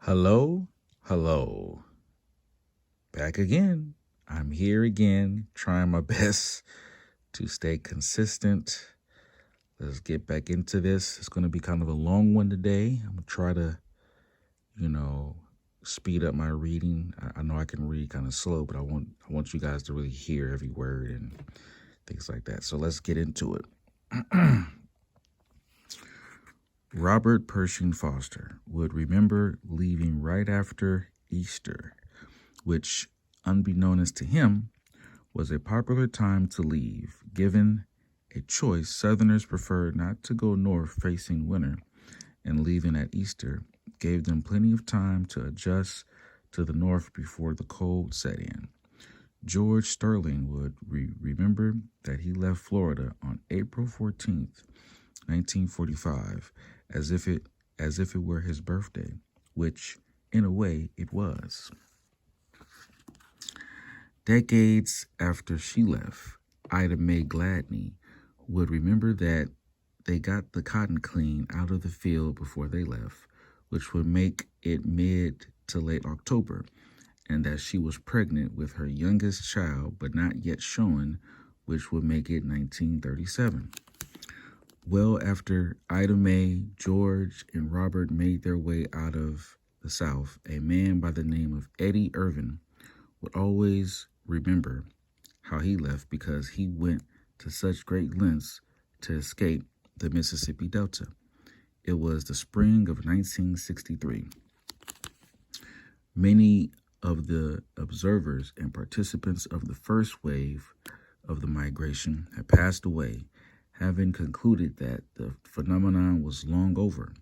Hello, hello. Back again. I'm here again, trying my best to stay consistent. Let's get back into this. It's going to be kind of a long one today. I'm going to try to, you know, speed up my reading. I know I can read kind of slow, but I want you guys to really hear every word and things like that. So let's get into it. Robert Pershing Foster would remember leaving right after Easter, which, unbeknownst to him, was a popular time to leave. Given a choice, Southerners preferred not to go north facing winter, and leaving at Easter gave them plenty of time to adjust to the north before the cold set in. George Sterling would remember that he left Florida on April 14th, 1945, as if it were his birthday, which, in a way, it was. Decades after she left, Ida Mae Gladney would remember that they got the cotton clean out of the field before they left, which would make it mid to late October, and that she was pregnant with her youngest child but not yet showing, which would make it 1937. Well after Ida Mae, George, and Robert made their way out of the South, a man by the name of Eddie Irvin would always remember how he left because he went to such great lengths to escape the Mississippi Delta. It was the spring of 1963. Many of the observers and participants of the first wave of the migration had passed away, having concluded that the phenomenon was long over.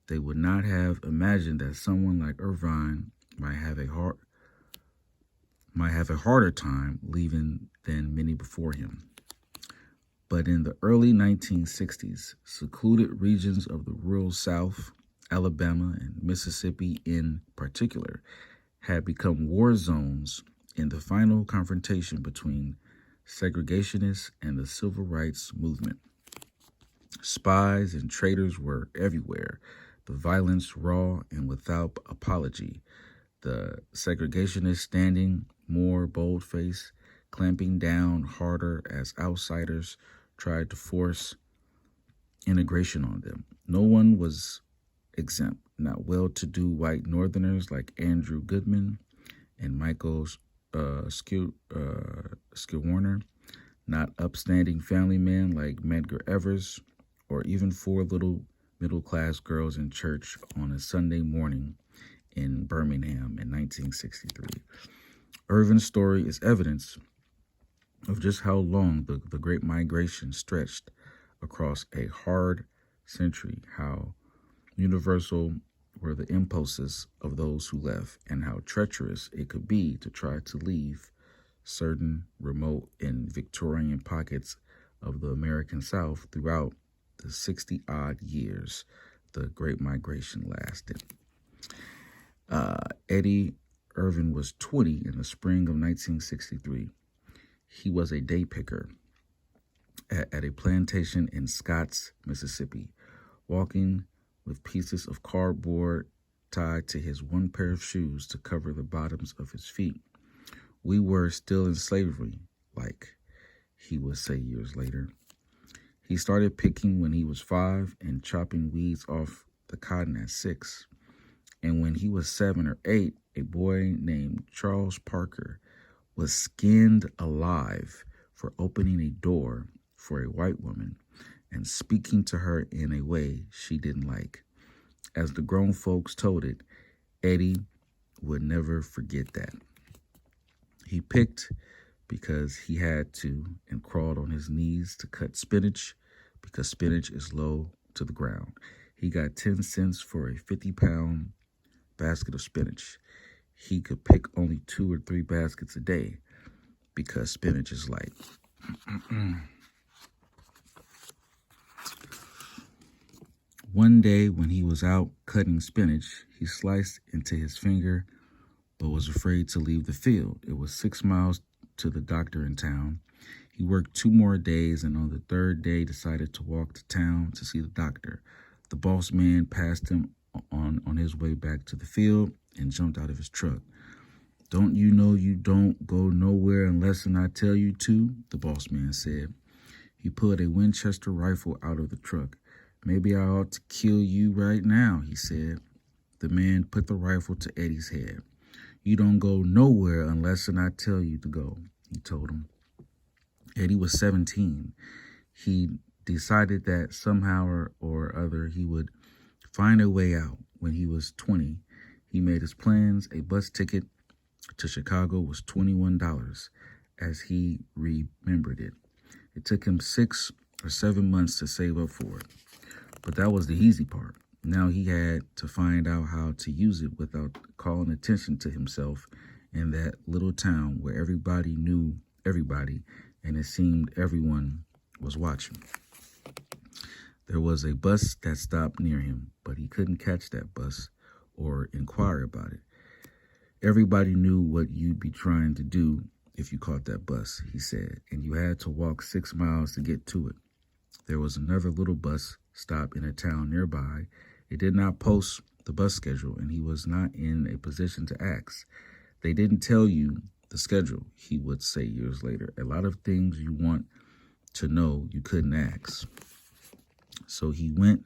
They would not have imagined that someone like Irvine might have a harder time leaving than many before him. But in the early 1960s, secluded regions of the rural South, Alabama and Mississippi in particular, had become war zones in the final confrontation between segregationists and the civil rights movement. Spies and traitors were everywhere, the violence raw and without apology, the segregationists standing more bold-faced, clamping down harder as outsiders tried to force integration on them. No one was exempt, not well-to-do white Northerners like Andrew Goodman and Michael Skillwarner, not upstanding family men like Medgar Evers, or even four little middle-class girls in church on a Sunday morning in Birmingham in 1963. Irvin's story is evidence of just how long the Great Migration stretched across a hard century, how universal were the impulses of those who left, and how treacherous it could be to try to leave certain remote and Victorian pockets of the American South throughout the 60-odd years the Great Migration lasted. Eddie Irvin was 20 in the spring of 1963. He was a day picker at a plantation in Scotts, Mississippi, walking with pieces of cardboard tied to his one pair of shoes to cover the bottoms of his feet. We were still in slavery, like he would say years later. He started picking when he was 5 and chopping weeds off the cotton at 6. And when he was 7 or 8, a boy named Charles Parker was skinned alive for opening a door for a white woman and speaking to her in a way she didn't like. As the grown folks told it, Eddie would never forget that. He picked because he had to and crawled on his knees to cut spinach because spinach is low to the ground. He got 10 cents for a 50-pound basket of spinach. He could pick only 2 or 3 baskets a day because spinach is light. One day when he was out cutting spinach, he sliced into his finger but was afraid to leave the field. It was 6 miles to the doctor in town. He worked 2 more days and on the 3rd day decided to walk to town to see the doctor. The boss man passed him on his way back to the field and jumped out of his truck. "Don't you know you don't go nowhere unless I tell you to?" the boss man said. He pulled a Winchester rifle out of the truck. "Maybe I ought to kill you right now," he said. The man put the rifle to Eddie's head. "You don't go nowhere unless I tell you to go," he told him. Eddie was 17. He decided that somehow or other he would find a way out. When he was 20, he made his plans. A bus ticket to Chicago was $21 as he remembered it. It took him 6 or 7 months to save up for it. But that was the easy part. Now he had to find out how to use it without calling attention to himself in that little town where everybody knew everybody and it seemed everyone was watching. There was a bus that stopped near him, but he couldn't catch that bus or inquire about it. "Everybody knew what you'd be trying to do if you caught that bus," he said, "and you had to walk 6 miles to get to it." There was another little bus stop in a town nearby. It did not post the bus schedule, and he was not in a position to ask. "They didn't tell you the schedule," he would say years later. "A lot of things you want to know you couldn't ask." So he went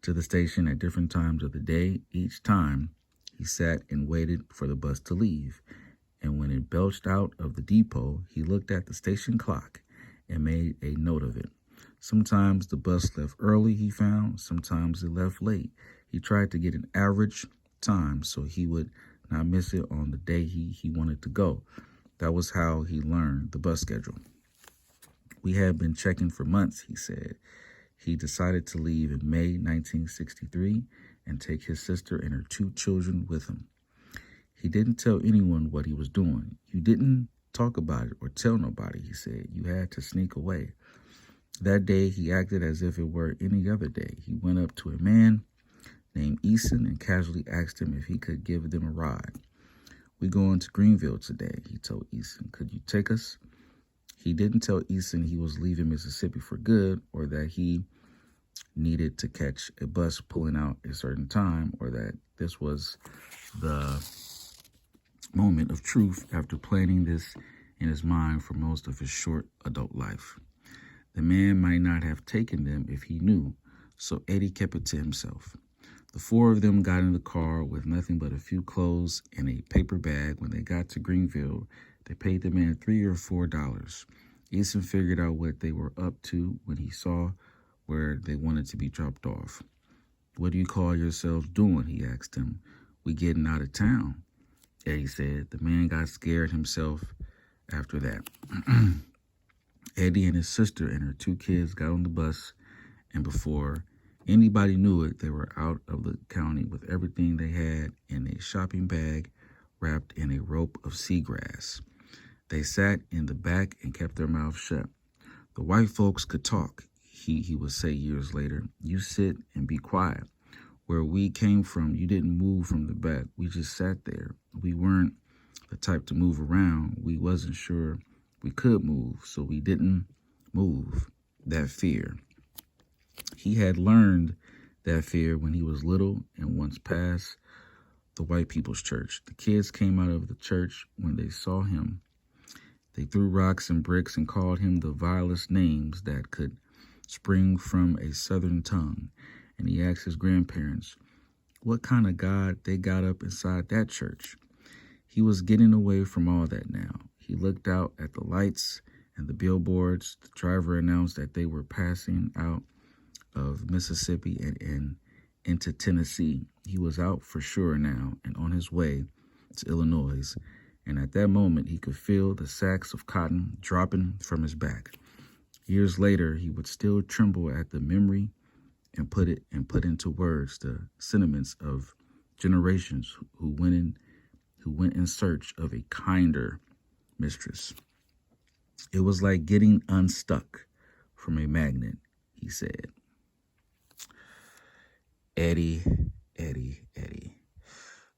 to the station at different times of the day. Each time he sat and waited for the bus to leave. And when it belched out of the depot, he looked at the station clock and made a note of it. Sometimes the bus left early, he found. Sometimes it left late. He tried to get an average time so he would not miss it on the day he wanted to go. That was how he learned the bus schedule. "We had been checking for months," he said. He decided to leave in May 1963 and take his sister and her 2 children with him. He didn't tell anyone what he was doing. "You didn't talk about it or tell nobody," he said. "You had to sneak away." That day, he acted as if it were any other day. He went up to a man named Eason and casually asked him if he could give them a ride. "We're going to Greenville today," he told Eason. "Could you take us?" He didn't tell Eason he was leaving Mississippi for good, or that he needed to catch a bus pulling out a certain time, or that this was the moment of truth after planning this in his mind for most of his short adult life. The man might not have taken them if he knew, so Eddie kept it to himself. The 4 of them got in the car with nothing but a few clothes and a paper bag. When they got to Greenville, they paid the man $3 or $4. Eason figured out what they were up to when he saw where they wanted to be dropped off. "What do you call yourselves doing?" he asked him. "We getting out of town," Eddie said. The man got scared himself after that. Eddie and his sister and her 2 kids got on the bus, and before anybody knew it, they were out of the county with everything they had in a shopping bag wrapped in a rope of seagrass. They sat in the back and kept their mouths shut. "The white folks could talk," he would say years later. "You sit and be quiet. Where we came from, you didn't move from the back. We just sat there. We weren't the type to move around. We wasn't sure we could move, so we didn't move." That fear. He had learned that fear when he was little and once passed the white people's church. The kids came out of the church when they saw him. They threw rocks and bricks and called him the vilest names that could spring from a southern tongue. And he asked his grandparents what kind of God they got up inside that church. He was getting away from all that now. He looked out at the lights and the billboards. The driver announced that they were passing out of Mississippi and into Tennessee. He was out for sure now and on his way to Illinois. And at that moment, he could feel the sacks of cotton dropping from his back. Years later, he would still tremble at the memory and put into words the sentiments of generations who went in search of a kinder mistress. "It was like getting unstuck from a magnet," he said. Eddie.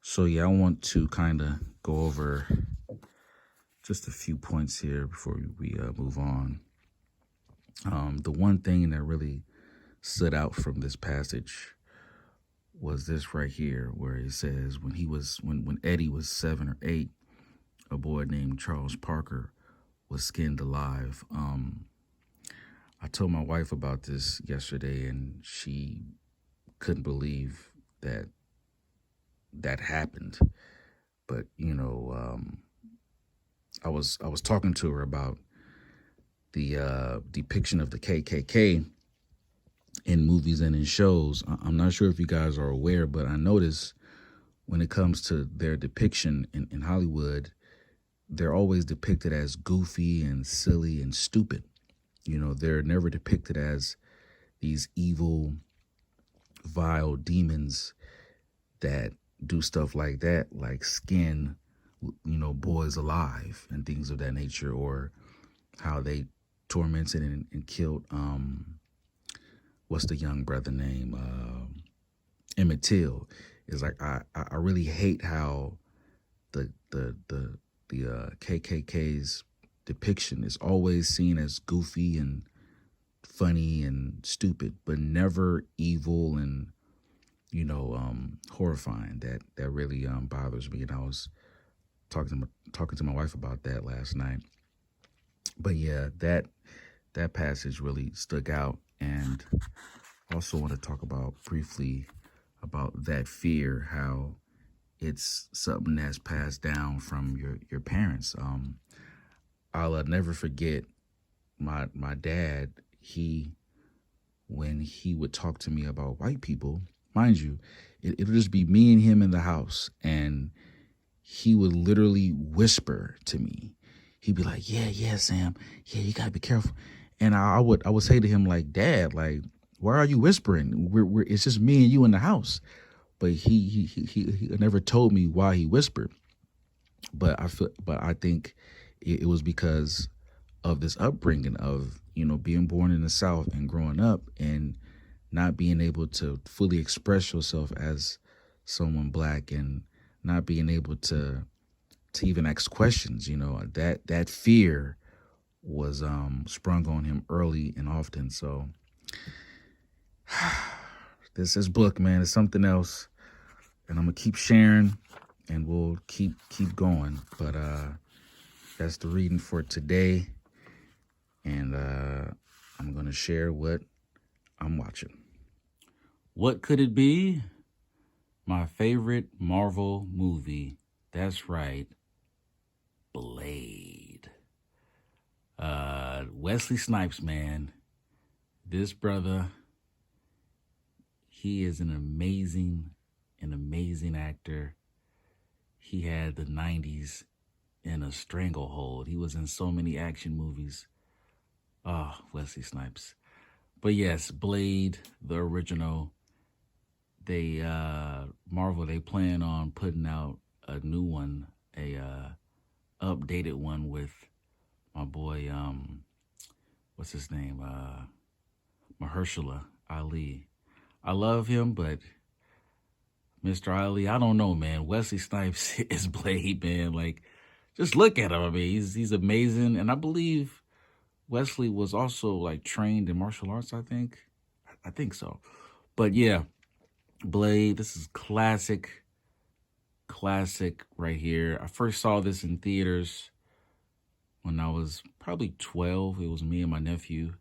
So I want to kind of go over just a few points here before we move on. The one thing that really stood out from this passage was this right here, where it says when Eddie was 7 or 8, a boy named Charles Parker was skinned alive. I told my wife about this yesterday, and she couldn't believe that that happened. But I was talking to her about the depiction of the KKK in movies and in shows. I'm not sure if you guys are aware, but I notice when it comes to their depiction in Hollywood, they're always depicted as goofy and silly and stupid. They're never depicted as these evil, vile demons that do stuff like that, like skin, boys alive and things of that nature, or how they tormented and killed, what's the young brother name? Emmett Till. Is like, I really hate how the KKK's depiction is always seen as goofy and funny and stupid, but never evil and horrifying. That really bothers me, and I was talking to my wife about that last night. But yeah, that passage really stuck out, and I also want to talk about briefly about that fear, how it's something that's passed down from your parents. I'll never forget my dad. When he would talk to me about white people, mind you, it'll just be me and him in the house, and he would literally whisper to me. He'd be like, "Yeah, Sam, yeah, you gotta be careful." And I would say to him, like, "Dad, like, why are you whispering? We're it's just me and you in the house." But he never told me why he whispered. But I think it was because of this upbringing of being born in the South and growing up and not being able to fully express yourself as someone black, and not being able to even ask questions. That fear was sprung on him early and often. So this book, man, is something else, and I'm gonna keep sharing, and we'll keep going. But that's the reading for today, and I'm gonna share what I'm watching. What could it be? My favorite Marvel movie. That's right, Blade. Wesley Snipes, man. This brother, he is an amazing actor. He had the 90s in a stranglehold. He was in so many action movies. Oh, Wesley Snipes. But yes, Blade, the original. They Marvel, they plan on putting out a new one, a updated one with my boy, what's his name? Mahershala Ali. I love him, but Mr. Ali, I don't know, man. Wesley Snipes is Blade, man. Like, just look at him. I mean, he's amazing, and I believe Wesley was also like trained in martial arts. I think so. But yeah, Blade. This is classic right here. I first saw this in theaters when I was probably 12. It was me and my nephew.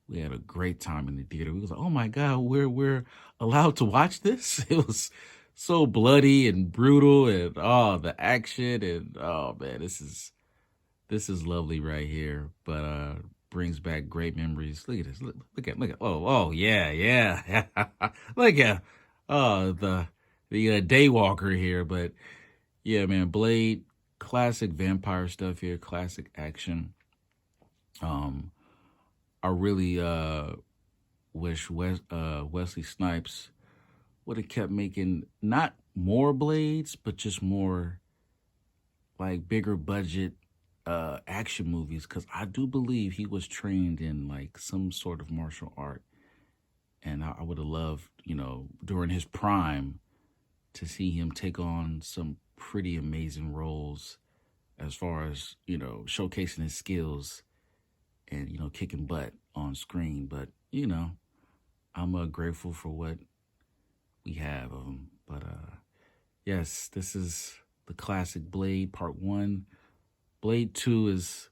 We had a great time in the theater. We was like, "Oh my God, we're allowed to watch this?" It was so bloody and brutal, and the action, and oh man, this is lovely right here. But brings back great memories. Look at this. Look at oh yeah. Look at the Daywalker here. But yeah, man, Blade, classic vampire stuff here, classic action. I really wish Wesley Snipes would have kept making not more Blades, but just more like bigger budget action movies, because I do believe he was trained in like some sort of martial art, and I would have loved, during his prime, to see him take on some pretty amazing roles as far as showcasing his skills and kicking butt on screen. But I'm grateful for what we have of them. But yes, this is the classic Blade Part 1. Blade 2 is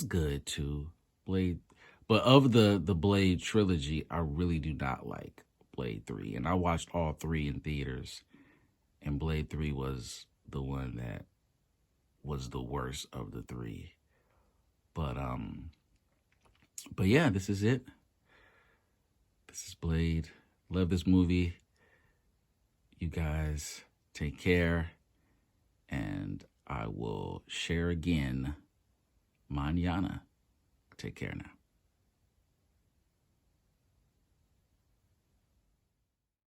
good too. Blade, but of the Blade trilogy, I really do not like Blade 3. And I watched all 3 in theaters, and Blade 3 was the one that was the worst of the 3. But yeah, this is it. This is Blade. Love this movie. You guys take care, and I will share again mañana. Take care now.